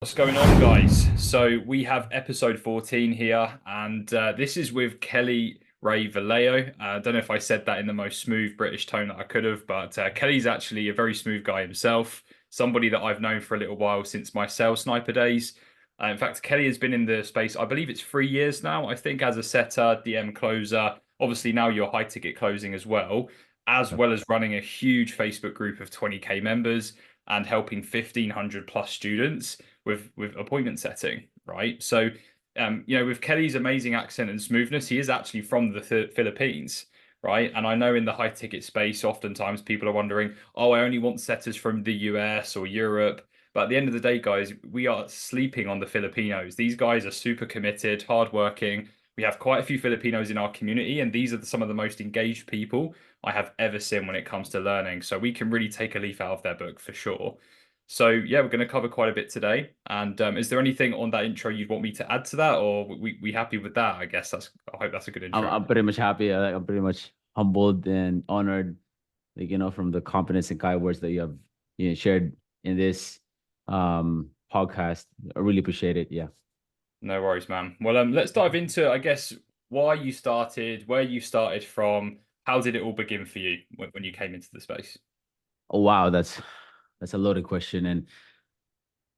What's going on, guys? So we have episode 14 here, and this is with Kelly Ray Velayo. I don't know if I said that in the most smooth British tone that I could have, but Kelly's actually a very smooth guy himself, somebody that I've known for a little while since my sales sniper days. In fact, Kelly has been in the space, I believe it's 3 years now, I think, as a setter, DM closer. Obviously, now you're high ticket closing as well as running a huge Facebook group of 20K members and helping 1,500 plus students with appointment setting, right? So, with Kelly's amazing accent and smoothness, he is actually from the Philippines, right? And I know in the high ticket space, oftentimes people are wondering, oh, I only want setters from the US or Europe. But at the end of the day, guys, we are sleeping on the Filipinos. These guys are super committed, hardworking. We have quite a few Filipinos in our community, and these are some of the most engaged people I have ever seen when it comes to learning. So we can really take a leaf out of their book for sure. So yeah, we're going to cover quite a bit today. And is there anything on that intro you'd want me to add to that, or we happy with that? I hope that's a good I'm intro. I'm pretty much happy. I'm pretty much humbled and honored, from the confidence and kind words that you have shared in this podcast. I really appreciate it. Yeah. No worries, man. Well, let's dive into, I guess, why you started, where you started from. How did it all begin for you when you came into the space? Oh wow, that's a loaded question,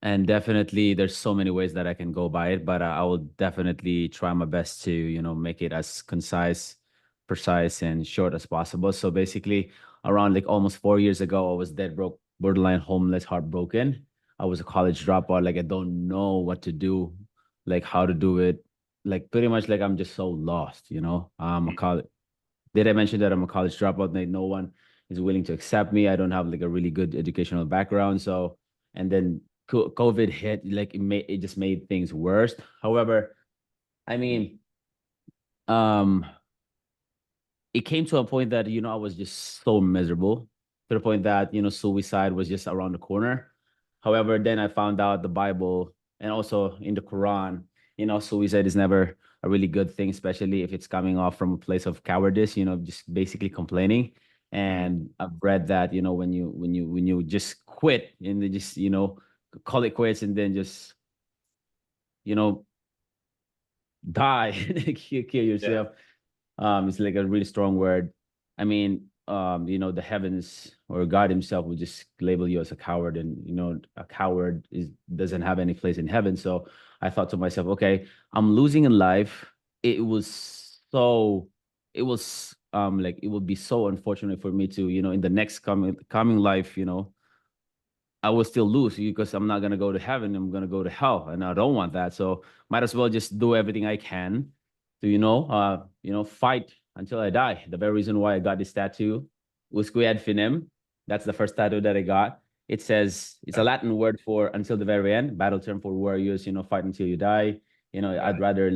and definitely there's so many ways that I can go by it, but I will definitely try my best to make it as concise, precise, and short as possible. So basically, around like almost 4 years ago, I was dead broke, borderline homeless, heartbroken. I was a college dropout. Like I don't know what to do, like how to do it. Like pretty much like I'm just so lost. I'm a Mm. college. Did I mention that I'm a college dropout? Like no one is willing to accept me. I don't have like a really good educational background. So, and then COVID hit, like it just made things worse. However, I mean, um, it came to a point that I was just so miserable to the point that suicide was just around the corner. However, then I found out the Bible and also in the Quran, suicide is never a really good thing, especially if it's coming off from a place of cowardice, just basically complaining. Mm. And I've read that when you just quit and then just call it quits and then just you know die kill Yeah. yourself. It's like a really strong word. I mean, the heavens or God himself would just label you as a coward, and a coward doesn't have any place in heaven. So I thought to myself, okay, I'm losing in life. It was like it would be so unfortunate for me to, in the next coming life, I will still lose because I'm not gonna go to heaven. I'm gonna go to hell, and I don't want that. So might as well just do everything I can to fight until I die. The very reason why I got this tattoo, Usque ad finem. That's the first tattoo that I got. It says it's a Yeah. Latin word for until the very end, battle term for warriors. Fight until you die. I'd Right. rather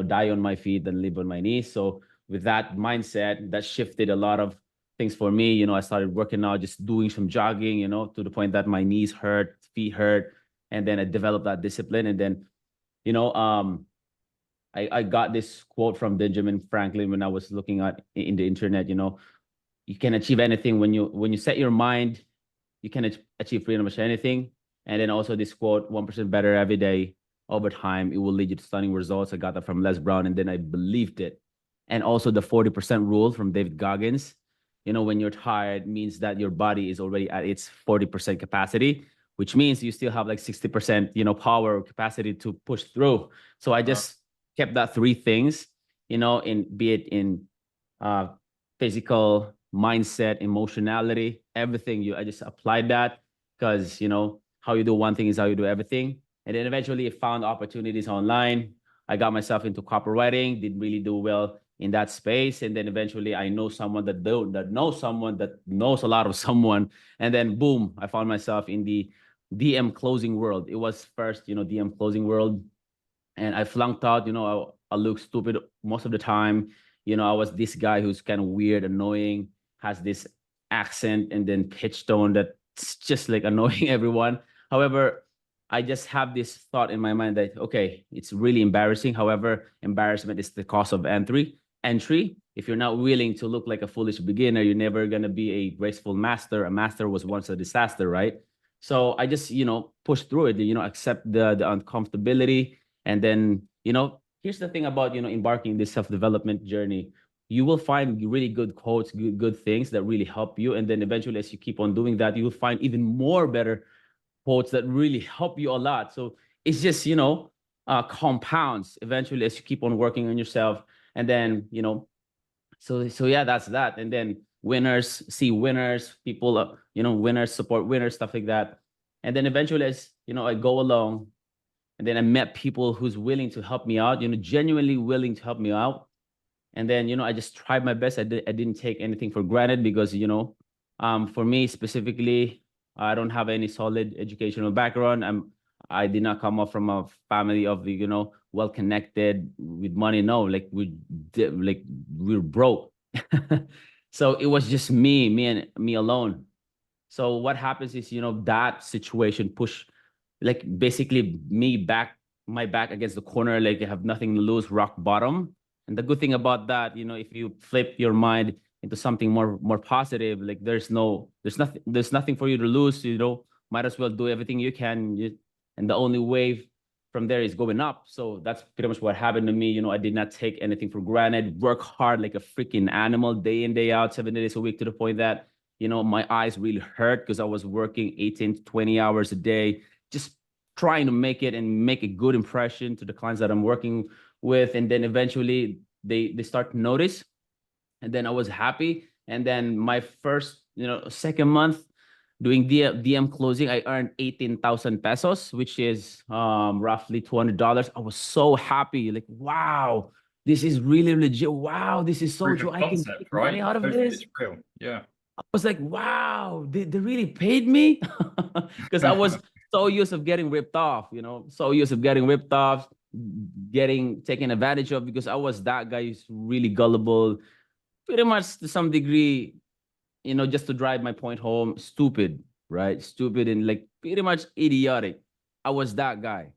die on my feet than live on my knees. So with that mindset, that shifted a lot of things for me. I started working out, just doing some jogging, to the point that my knees hurt, feet hurt. And then I developed that discipline. And then, you know, um, I got this quote from Benjamin Franklin when I was looking at in the internet, you can achieve anything when you set your mind, you can achieve pretty much anything. And then also this quote, 1% better every day over time, it will lead you to stunning results. I got that from Les Brown, and then I believed it. And also the 40% rule from David Goggins. When you're tired, means that your body is already at its 40% capacity, which means you still have like 60%, power or capacity to push through. So I Uh, just kept that three things, in be it in uh physical, mindset, emotionality, everything. I just applied that because how you do one thing is how you do everything. And then eventually I found opportunities online. I got myself into copywriting, did really do well in that space. And then eventually I know someone that knows someone that knows a lot of someone. And then boom, I found myself in the DM closing world. It was first, DM closing world, and I flunked out. I look stupid most of the time. I was this guy who's kind of weird, annoying, has this accent and then pitch tone that's just like annoying everyone. However, I just have this thought in my mind that okay, it's really embarrassing. However, embarrassment is the cost of entry. Entry. If you're not willing to look like a foolish beginner, you're never gonna be a graceful master. A master was once a disaster, right? So I just, push through it, accept the uncomfortability. And then, here's the thing about, embarking this self-development journey. You will find really good quotes, good things that really help you. And then eventually, as you keep on doing that, you'll find even more better quotes that really help you a lot. So it's just, compounds eventually as you keep on working on yourself. And then, so yeah, that's that. And then winners see winners, people, winners support winners, stuff like that. And then eventually, as I go along, and then I met people who's willing to help me out, genuinely willing to help me out. And then I just tried my best. I didn't take anything for granted because for me specifically, I don't have any solid educational background. I did not come up from a family of the well connected with money. No, like we're broke. So it was just me and me alone. So what happens is, that situation push, like basically me back, my back against the corner, like I have nothing to lose, rock bottom. And the good thing about that, if you flip your mind into something more positive, like there's nothing for you to lose, might as well do everything you can. And the only wave from there is going up. So that's pretty much what happened to me. I did not take anything for granted, work hard like a freaking animal, day in, day out, 7 days a week, to the point that my eyes really hurt because I was working 18 to 20 hours a day, just trying to make it and make a good impression to the clients that I'm working with. And then eventually they start to notice. And then I was happy. And then my first, second month doing DM closing, I earned 18,000 pesos, which is roughly $200. I was so happy. Like, wow, this is really legit. Wow, this is so Proof true. of I can concept, make money right? out of Hopefully this. it's real. Yeah. I was like, wow, they really paid me? Because I was so used of getting ripped off, so used of getting ripped off, getting taken advantage of, because I was that guy who's really gullible, pretty much to some degree, just to drive my point home, stupid, right? Stupid and like pretty much idiotic. I was that guy.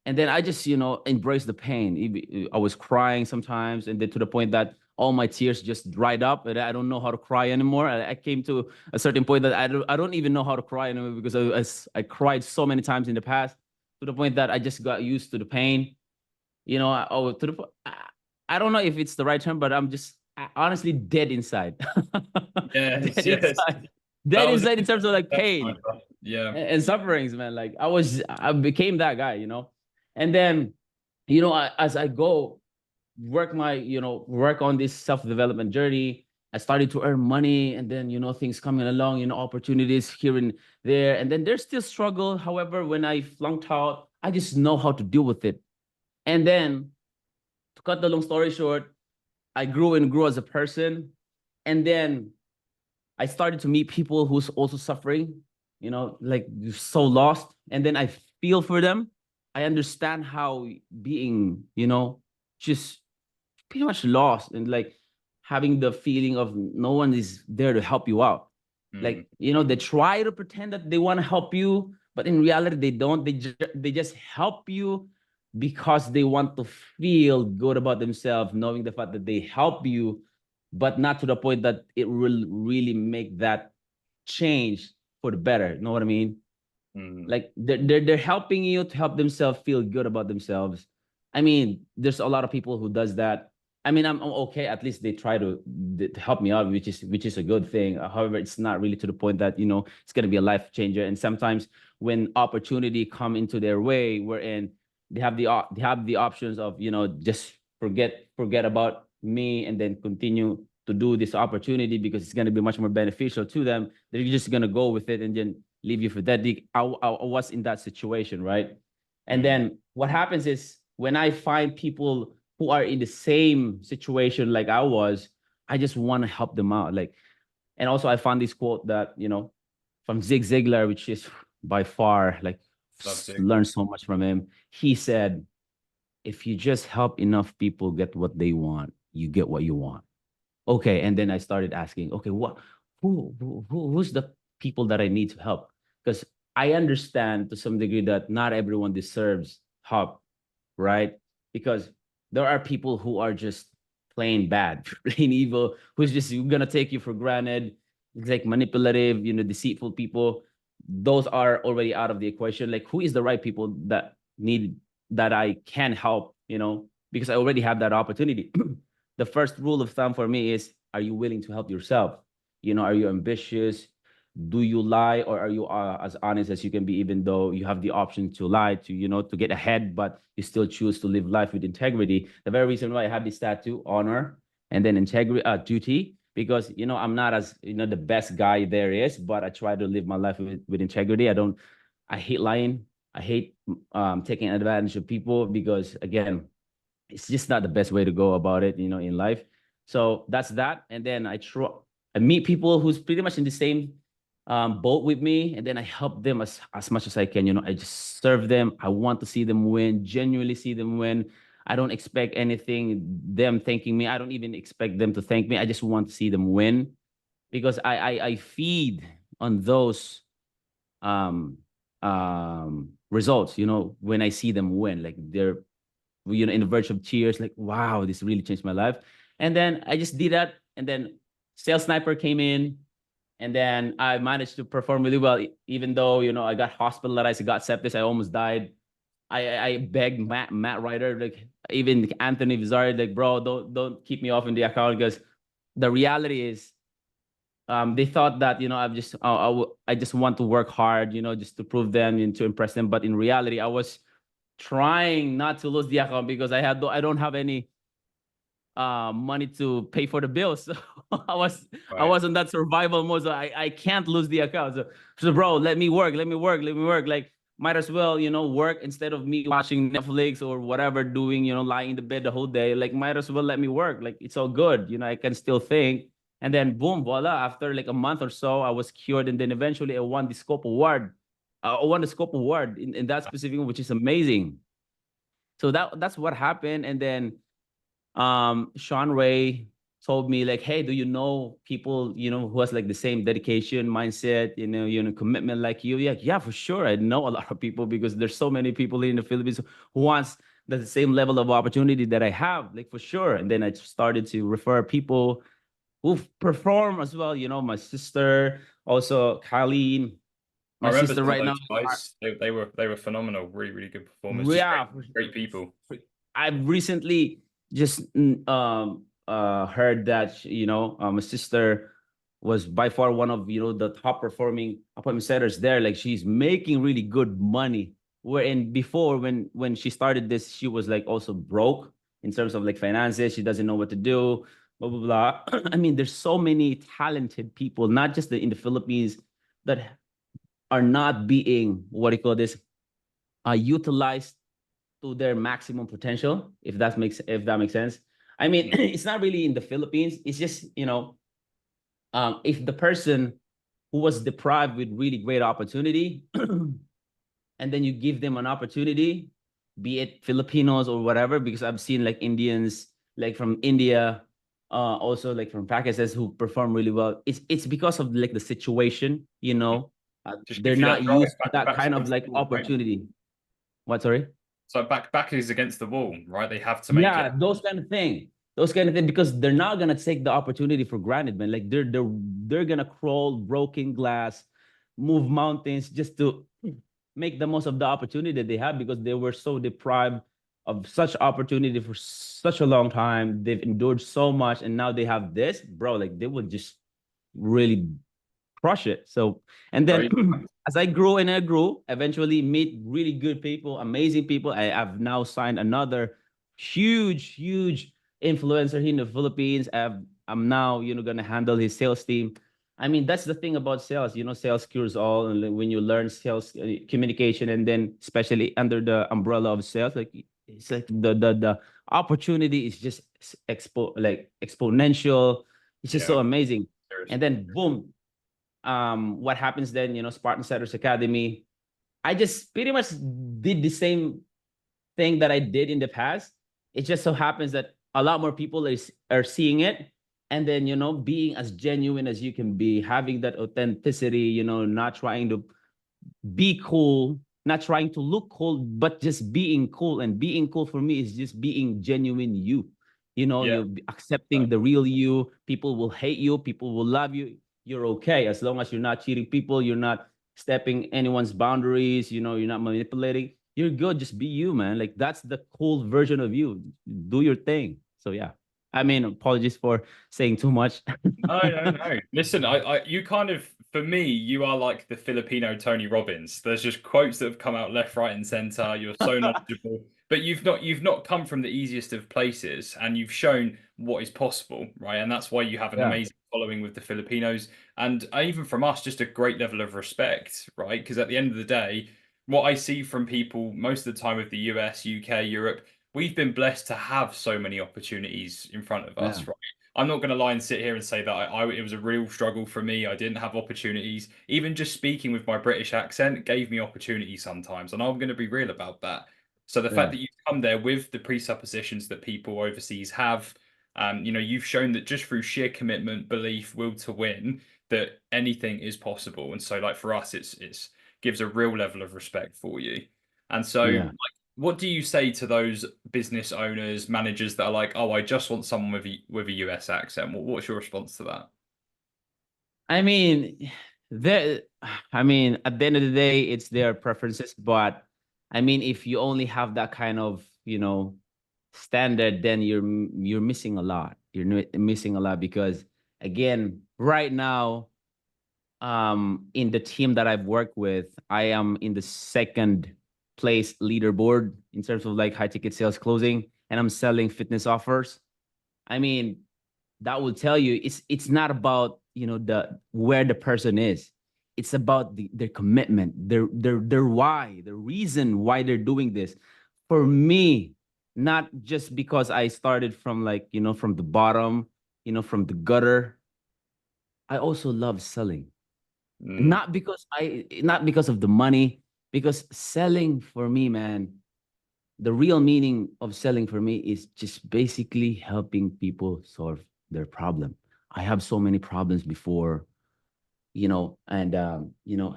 And then I just, embraced the pain. I was crying sometimes, and then to the point that all my tears just dried up, and I don't know how to cry anymore. I came to a certain point that I don't even know how to cry anymore, because I cried so many times in the past, to the point that I just got used to the pain. I don't know if it's the right term, but I'm just honestly dead inside. Yes, Dead yes. inside. That Dead was inside in terms of like pain yeah. and sufferings, man. Like I became that guy, And then, as I go work work on this self-development journey, I started to earn money, and then, things coming along, opportunities here and there. And then there's still struggle. However, when I flunked out, I just know how to deal with it. And then, to cut the long story short, I grew and grew as a person. And then I started to meet people who's also suffering, like so lost. And then I feel for them. I understand how being, just pretty much lost and like having the feeling of no one is there to help you out. Mm, Like, they try to pretend that they want to help you, but in reality, they don't. They just help you because they want to feel good about themselves, knowing the fact that they help you, but not to the point that it will really make that change for the better. You know what I mean? mm, Like they're helping you to help themselves feel good about themselves. I mean, there's a lot of people who does that. I mean, I'm okay. At least they try to help me out, which is a good thing. However, it's not really to the point that it's gonna be a life changer. And sometimes when opportunity come into their way, wherein they have the options of just forget about me and then continue to do this opportunity because it's gonna be much more beneficial to them. They're just gonna go with it and then leave you for dead. I was in that situation, right? And mm. then what happens is when I find people who are in the same situation like I was, I just want to help them out. Like, and also I found this quote that, from Zig Ziglar, which is by far like Love Zig. learned so much from him. He said, if you just help enough people get what they want, you get what you want. Okay. And then I started asking, okay, who's the people that I need to help? Because I understand to some degree that not everyone deserves help, right? Because there are people who are just plain bad, plain evil, who's just gonna take you for granted. It's like manipulative, deceitful people. those are already out of the equation. Like, who is the right people that need that I can help, because I already have that opportunity. The first rule of thumb for me is, are you willing to help yourself? Are you ambitious? Do you lie, or are you as honest as you can be, even though you have the option to lie to get ahead, but you still choose to live life with integrity? The very reason why I have this tattoo, honor, and then integrity, duty, because I'm not as the best guy there is, but I try to live my life with integrity. I hate lying. I hate taking advantage of people, because again, it's just not the best way to go about it, in life. So that's that. And then I meet people who's pretty much in the same boat with me, and then I help them as much as I can. I just serve them. I want to see them win, genuinely see them win. I don't expect anything them thanking me. I don't even expect them to thank me. I just want to see them win, because I feed on those um results, when I see them win, like they're in the verge of tears, like, wow, this really changed my life. And then I just did that, and then sales sniper came in, and then I managed to perform really well, even though I got hospitalized, I got sepsis, I almost died. I begged Matt Ryder, like even Anthony Vizard, like, bro, don't keep me off in the account, because the reality is, they thought that I just want to work hard, just to prove them and to impress them. But in reality, I was trying not to lose the account, because I don't have any money to pay for the bills. So I Right. was in that survival mode. So I can't lose the account. So bro, let me work, let me work, let me work. Like, might as well, work instead of me watching Netflix or whatever, doing, lying in the bed the whole day. Like, might as well let me work. Like, it's all good. I can still think. And then boom, voila. After like a month or so, I was cured. And then eventually I won the scope award. I won the scope award in that specific one, which is amazing. So that's what happened. And then Sean Ray told me, like, hey, do you know people, who has like the same dedication, mindset, commitment like you? Yeah, for sure. I know a lot of people, because there's so many people in the Philippines who wants the same level of opportunity that I have, like, for sure. And then I started to refer people who perform as well. My sister, also Colleen, I my remember sister some of right now. those guys. They were phenomenal. Really, really good performers. Just Yeah, great people. I've recently just heard that my sister was by far one of the top performing appointment setters there. Like, she's making really good money. Wherein before, when she started this, she was like also broke in terms of like finances. She doesn't know what to do. Blah blah blah. I mean, there's so many talented people, not just in the Philippines, that are not being, what do you call this, utilized to their maximum potential, if that makes sense. I mean, Mm. it's not really in the Philippines. It's just, if the person who was deprived with really great opportunity, and then you give them an opportunity, be it Filipinos or whatever, because I've seen like Indians, like from India, also like from Pakistan, who perform really well. It's because of like the situation, Just they're gives you that not drive. used to that Backs kind of against the like wall, right? opportunity. What, sorry? So back is against the wall, right? They have to make it. Yeah, those kind of thing. Those kind of thing, because they're not gonna take the opportunity for granted, man. Like, they're gonna crawl broken glass, move mountains, just to make the most of the opportunity that they have, because they were so deprived of such opportunity for such a long time. They've endured so much, and now they have this, bro. Like, they would just really crush it. So, and then Very. as I grew and I grew, eventually meet really good people, amazing people. Have now signed another huge influencer here in the Philippines. I'm now, gonna handle his sales team. I mean, that's the thing about sales. Sales cures all. And when you learn sales communication, and then especially under the umbrella of sales, like, it's like the opportunity is just exponential. It's just Yeah. so amazing. And Seriously. then boom, what happens then, Spartan Setters Academy. I just pretty much did the same thing that I did in the past. It just so happens that a lot more people are seeing it, and then being as genuine as you can be, having that authenticity, not trying to be cool, not trying to look cool, but just being cool. And being cool for me is just being genuine you. Yeah. You accepting the real you. People will hate you, people will love you. You're okay as long as you're not cheating people, you're not stepping anyone's boundaries, you're not manipulating. You're good. Just be you, man. Like that's the cool version of you. Do your thing. So yeah. I mean, apologies for saying too much. No, no, no. Listen, you kind of, for me, you are like the Filipino Tony Robbins. There's just quotes that have come out left, right, and center. You're so knowledgeable, but you've not come from the easiest of places, and you've shown what is possible, right? And that's why you have an Yeah. amazing following with the Filipinos, and even from us, just a great level of respect, right? Because at the end of the day, what I see from people most of the time with the US, UK, Europe, we've been blessed to have so many opportunities in front of Yeah. us, right? I'm not going to lie and sit here and say that it was a real struggle for me. I didn't have opportunities. Even just speaking with my British accent gave me opportunities sometimes, and I'm going to be real about that. So the fact Yeah. that you've come there with the presuppositions that people overseas have, you've shown that just through sheer commitment, belief, will to win, that anything is possible. And so, like for us, it's gives a real level of respect for you. And so, Yeah. like, what do you say to those business owners, managers that are like, "Oh, I just want someone with a US accent"? What's your response to that? I mean, there. I mean, at the end of the day, it's their preferences. But I mean, if you only have that kind of, standard, then you're missing a lot. Missing a lot because again, right now, in the team that I've worked with, I am in the second place leaderboard in terms of like high ticket sales closing, and I'm selling fitness offers. I mean, that will tell you it's not about the where the person is. It's about their commitment, their why, the reason why they're doing this. For me, not just because I started from like from the bottom, from the gutter. I also love selling, Mm, not because of the money, because selling for me, man, the real meaning of selling for me is just basically helping people solve their problem. I have so many problems before, and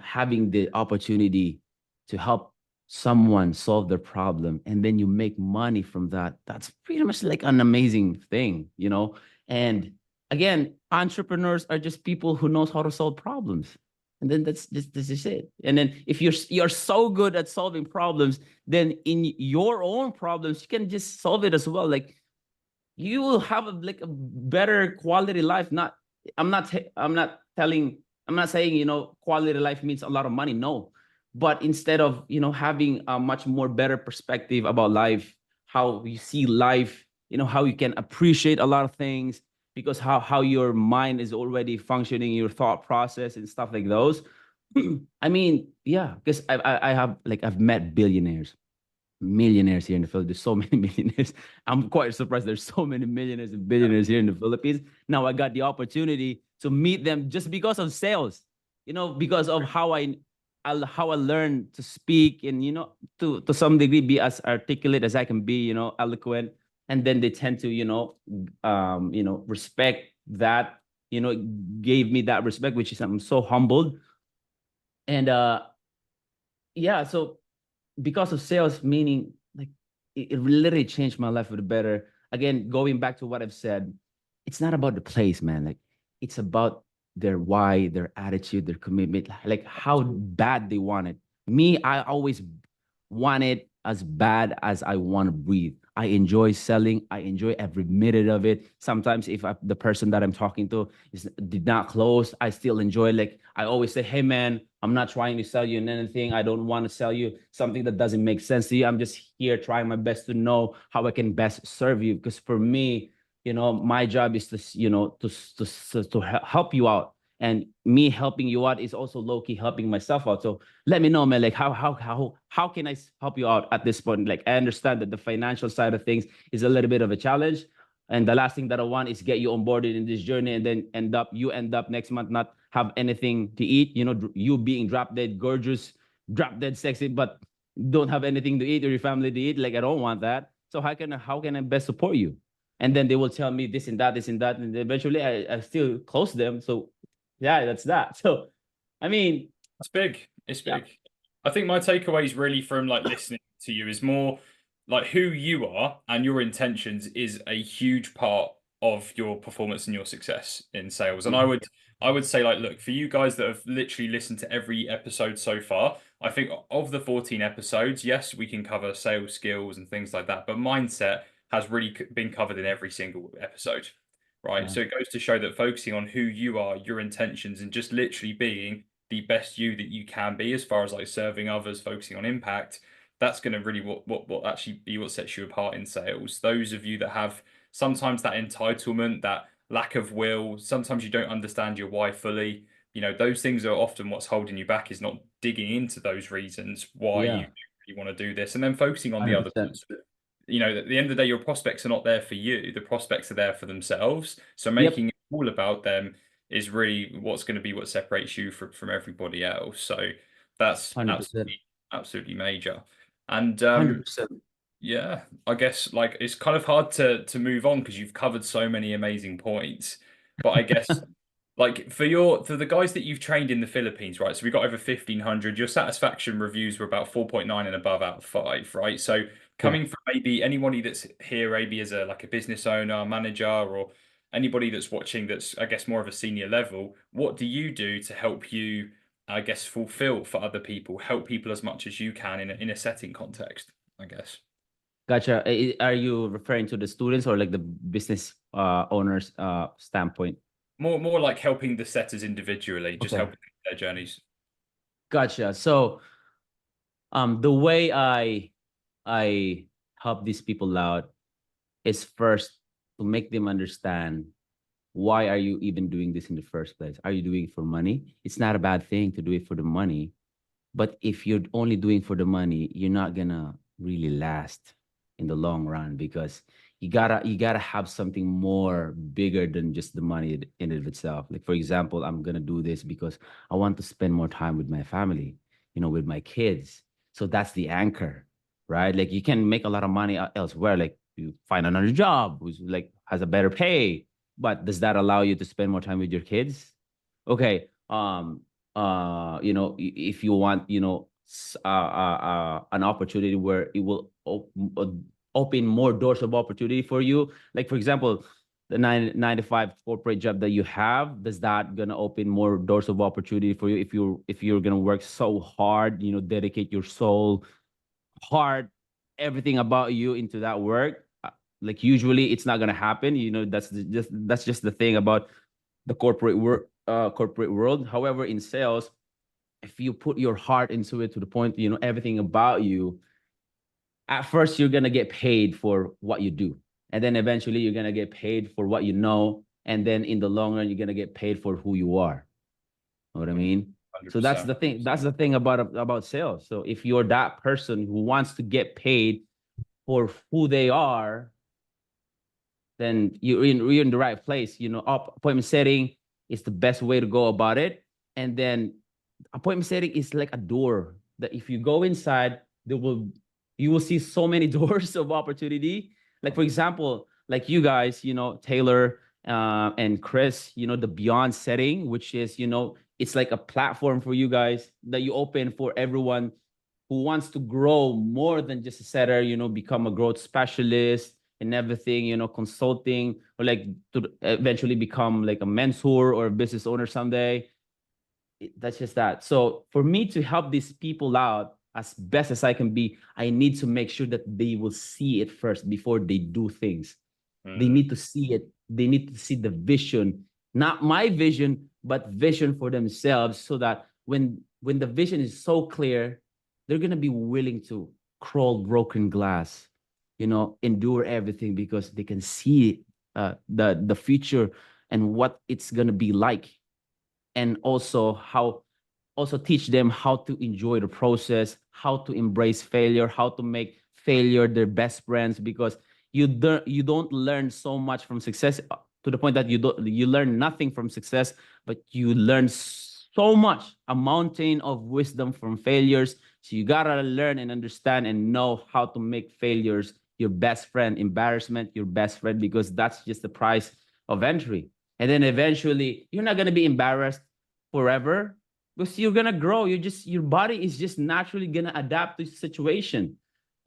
having the opportunity to help someone solve their problem, and then you make money from that. That's pretty much like an amazing thing. And again, entrepreneurs are just people who knows how to solve problems. And then that's just it. And then if you're so good at solving problems, then in your own problems, you can just solve it as well. Like you will have like a better quality life. Not, I'm not saying quality life means a lot of money. No, but instead of having a much more better perspective about life, how you see life, how you can appreciate a lot of things because how your mind is already functioning, your thought process and stuff like those. I mean, yeah, because I have like I've met billionaires, millionaires here in the Philippines. There's so many millionaires. I'm quite surprised there's so many millionaires and billionaires here in the Philippines. Now I got the opportunity to meet them just because of sales, because of how I learned to speak and to some degree be as articulate as I can be, eloquent. And then they tend to, respect that, gave me that respect, which is I'm so humbled. And yeah, so because of sales, meaning like it literally changed my life for the better. Again, going back to what I've said, it's not about the place, man. Like it's about their why, their attitude, their commitment, like how bad they want it. Me, I always want it as bad as I want to breathe. I enjoy selling. I enjoy every minute of it. Sometimes if the person that I'm talking to did not close, I still enjoy. Like I always say, hey man, I'm not trying to sell you anything. I don't want to sell you something that doesn't make sense to you. I'm just here trying my best to know how I can best serve you. Because for me, my job is to, to help you out. And me helping you out is also low key helping myself out. So let me know, man. Like how can I help you out at this point? Like I understand that the financial side of things is a little bit of a challenge. And the last thing that I want is get you onboarded in this journey and then end up next month not have anything to eat. You being drop dead gorgeous, drop dead sexy, but don't have anything to eat or your family to eat. Like I don't want that. So how can I best support you? And then they will tell me this and that, and eventually I still close them. So yeah, that's that. So I mean, it's big. It's yeah. big. I think my takeaways really from like listening to you is more like who you are and your intentions is a huge part of your performance and your success in sales. And I Mhm. would I would say, like, look, for you guys that have literally listened to every episode so far, I think of the 14 episodes, yes, we can cover sales skills and things like that, but mindset has really been covered in every single episode, right? Yeah. So it goes to show that focusing on who you are, your intentions, and just literally being the best you that you can be as far as like serving others, focusing on impact, that's going to really what actually be what sets you apart in sales. Those of you that have sometimes that entitlement, that lack of will, sometimes you don't understand your why fully. You know, those things are often what's holding you back, is not digging into those reasons why you Yeah. really want to do this and then focusing on the other 100%. parts. You know, at the end of the day, your prospects are not there for you. The prospects are there for themselves. So Yep. making it all about them is really what's going to be what separates you from everybody else. So that's 100%. absolutely major. And 100%. yeah, I guess like it's kind of hard to move on because you've covered so many amazing points. But I guess like for the guys that you've trained in the Philippines, right? So we got over 1,500. Your satisfaction reviews were about 4.9 and above out of 5, right? So Yeah. coming from maybe anybody that's here, maybe as a like a business owner, manager, or anybody that's watching that's I guess more of a senior level, what do you do to help you, I guess, fulfill for other people, help people as much as you can in a setting context, I guess. Gotcha. Are you referring to the students or like the business owners standpoint? More like helping the setters individually, just Okay. helping their journeys. Gotcha. So the way I help these people out is first to make them understand why are you even doing this in the first place? Are you doing it for money? It's not a bad thing to do it for the money, but if you're only doing for the money, you're not gonna really last in the long run because you gotta have something more bigger than just the money in and of itself. Like for example, I'm gonna do this because I want to spend more time with my family, with my kids. So that's the anchor, right? Like you can make a lot of money elsewhere. Like you find another job who's like has a better pay, but does that allow you to spend more time with your kids? Okay. If you want, an opportunity where it will open more doors of opportunity for you. Like for example, the 9 to 5 corporate job that you have, does that gonna open more doors of opportunity for you if you're gonna work so hard, dedicate your soul, heart, everything about you into that work? Like usually it's not gonna happen. That's just the thing about the corporate world. However, in sales, if you put your heart into it to the point, everything about you, at first you're gonna get paid for what you do, and then eventually you're gonna get paid for what you know, and then in the long run you're gonna get paid for who you are. Know what I mean? So that's 100%. the thing. That's the thing about sales. So if you're that person who wants to get paid for who they are, then you're in the right place. Appointment setting is the best way to go about it. And then appointment setting is like a door that if you go inside, you will see so many doors of opportunity. Like for example, like you guys, Taylor and Chris, the Beyond setting, which is it's like a platform for you guys that you open for everyone who wants to grow more than just a setter, become a growth specialist and everything, consulting or like to eventually become like a mentor or a business owner someday. That's just that. So for me to help these people out as best as I can be, I need to make sure that they will see it first before they do things. They Mm, need to see it. They need to see the vision, not my vision, but vision for themselves, so that when the vision is so clear, they're gonna be willing to crawl broken glass, endure everything because they can see the future and what it's gonna be like, and also teach them how to enjoy the process, how to embrace failure, how to make failure their best friends, because you don't learn so much from success, to the point that you learn nothing from success, but you learn so much, a mountain of wisdom from failures. So you gotta learn and understand and know how to make failures your best friend, embarrassment your best friend, because that's just the price of entry. And then eventually you're not gonna be embarrassed forever, because you're gonna grow. Your body is just naturally gonna adapt to the situation.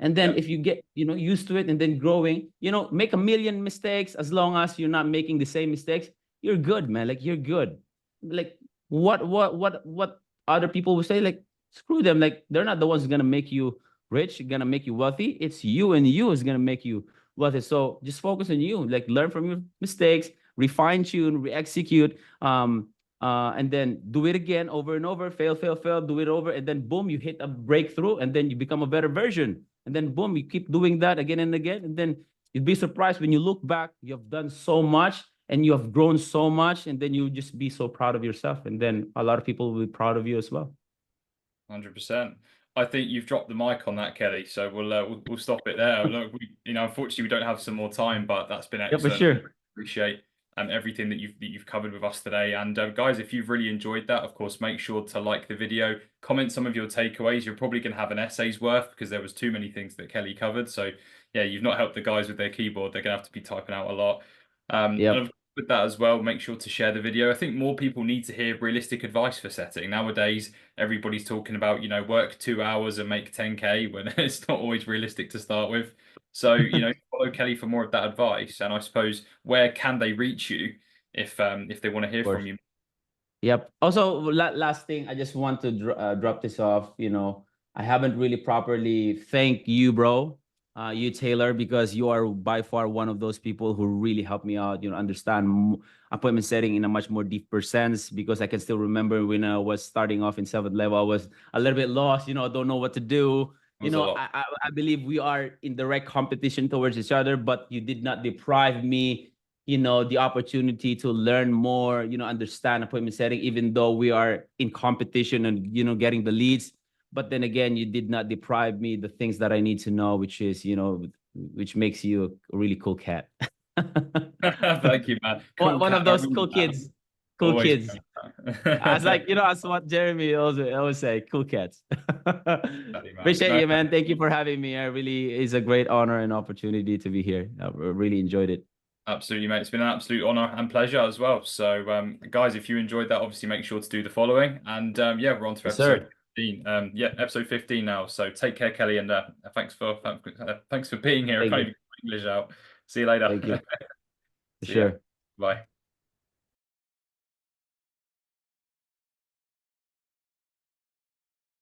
And then yeah. if you get used to it and then growing, make a million mistakes, as long as you're not making the same mistakes, you're good, man. Like you're good. like what other people will say, like screw them, like they're not the ones gonna make you rich, gonna make you wealthy. It's you, and you is gonna make you wealthy. So just focus on you, like learn from your mistakes, refine tune, re-execute, and then do it again over and over, fail, do it over, and then boom, you hit a breakthrough, and then you become a better version, and then boom, you keep doing that again and again, and then you'd be surprised when you look back, you have done so much and you have grown so much, and then you just be so proud of yourself, and then a lot of people will be proud of you as well. 100%. I think you've dropped the mic on that, Kelly. So we'll stop it there. Look, unfortunately, we don't have some more time, but that's been Yeah, for excellent. sure. Appreciate everything that you've covered with us today. And guys, if you've really enjoyed that, of course, make sure to like the video, comment some of your takeaways. You're probably going to have an essay's worth because there was too many things that Kelly covered. So yeah, you've not helped the guys with their keyboard. They're going to have to be typing out a lot. And Yep. with that as well, make sure to share the video. I think more people need to hear realistic advice for setting. Nowadays, everybody's talking about, work 2 hours and make 10K when it's not always realistic to start with. So, follow Kelly for more of that advice. And I suppose, where can they reach you if they want to hear Of from course. you? Yep. Also, last thing, I just want to drop this off. I haven't really properly thanked you, bro, you Taylor, because you are by far one of those people who really helped me out. Understand appointment setting in a much more deeper sense. Because I can still remember when I was starting off in seventh level, I was a little bit lost. Don't know what to do. It was a lot. I believe we are in direct competition towards each other, but you did not deprive me the opportunity to learn more, understand appointment setting, even though we are in competition and, getting the leads. But then again, you did not deprive me the things that I need to know, which is, which makes you a really cool cat. Thank you, man. Cool One cat. of I those mean cool that. kids. Cool Always. kids. I was like, that's what Jeremy always say, cool cats. Exactly, man. Appreciate No, you, man. Thank you for having me. I really is a great honor and opportunity to be here. I really enjoyed it. absolutely, mate. It's been an absolute honor and pleasure as well. So, guys, if you enjoyed that, obviously make sure to do the following. And yeah, we're on to Yes, episode sir. 15. Yeah, episode 15 now. So take care, Kelly, and thanks for being here. I Thank can't you. even get my English out. See you later. Thank you. For See ya. sure. Bye.